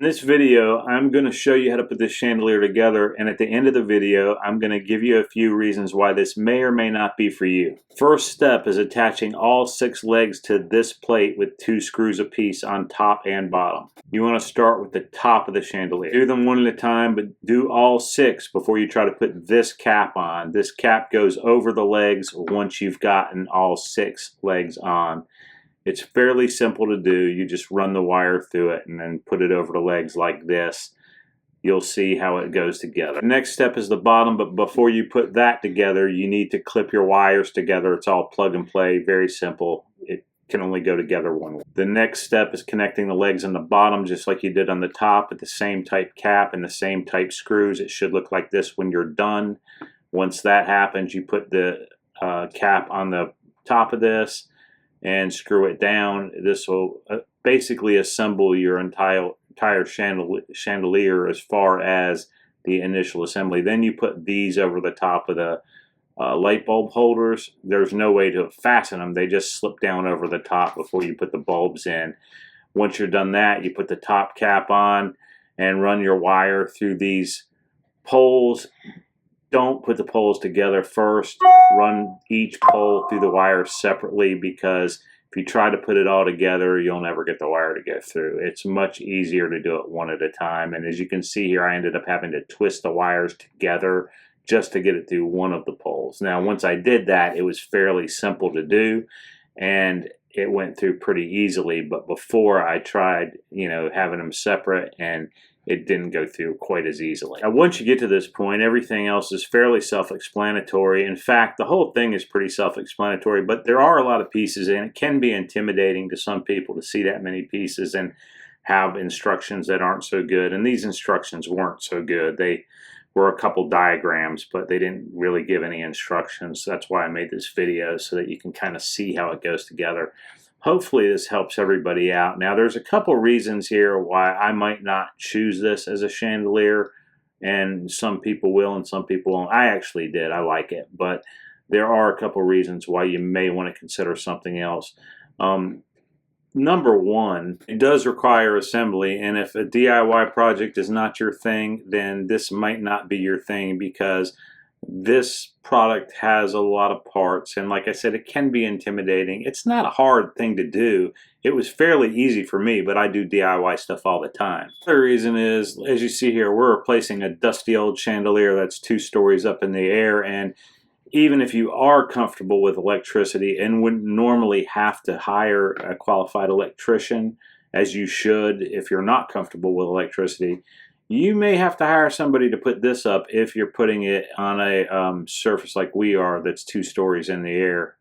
In this video, I'm going to show you how to put this chandelier together, and at the end of the video, I'm going to give you a few reasons why this may or may not be for you. First step is attaching all 6 legs to this plate with 2 screws apiece on top and bottom. You want to start with the top of the chandelier. Do them one at a time, but do all 6 before you try to put this cap on. This cap goes over the legs once you've gotten all 6 legs on. It's fairly simple to do. You just run the wire through it and then put it over the legs like this. You'll see how it goes together. The next step is the bottom, but before you put that together, you need to clip your wires together. It's all plug and play, very simple. It can only go together one way. The next step is connecting the legs on the bottom just like you did on the top with the same type cap and the same type screws. It should look like this when you're done. Once that happens, you put the cap on the top of this and screw it down. This will basically assemble your entire chandelier as far as the initial assembly. Then you put these over the top of the light bulb holders. There's no way to fasten them. They just slip down over the top before you put the bulbs in. Once you're done that, you put the top cap on and run your wire through these poles. Don't put the poles together first. Run each pole through the wire separately, because if you try to put it all together, you'll never get the wire to go through. It's much easier to do it one at a time. And as you can see here, I ended up having to twist the wires together just to get it through one of the poles. Now, once I did that, it was fairly simple to do, and it went through pretty easily. But before, I tried, having them separate, and it didn't go through quite as easily. Now, once you get to this point, everything else is fairly self-explanatory. In fact, the whole thing is pretty self-explanatory, but there are a lot of pieces, and it can be intimidating to some people to see that many pieces and have instructions that aren't so good. And these instructions weren't so good. They were a couple diagrams, but they didn't really give any instructions. That's why I made this video, so that you can kind of see how it goes together. Hopefully this helps everybody out. Now, there's a couple reasons here why I might not choose this as a chandelier, and some people will and some people won't. I actually did. I like it, but there are a couple reasons why you may want to consider something else. Number one, it does require assembly, and if a DIY project is not your thing, then this might not be your thing, because this product has a lot of parts, and like I said, it can be intimidating. It's not a hard thing to do. It was fairly easy for me, but I do DIY stuff all the time. The other reason is, as you see here, we're replacing a dusty old chandelier that's 2 stories up in the air, and even if you are comfortable with electricity and wouldn't normally have to hire a qualified electrician, as you should if you're not comfortable with electricity, you may have to hire somebody to put this up if you're putting it on a surface like we are that's 2 stories in the air.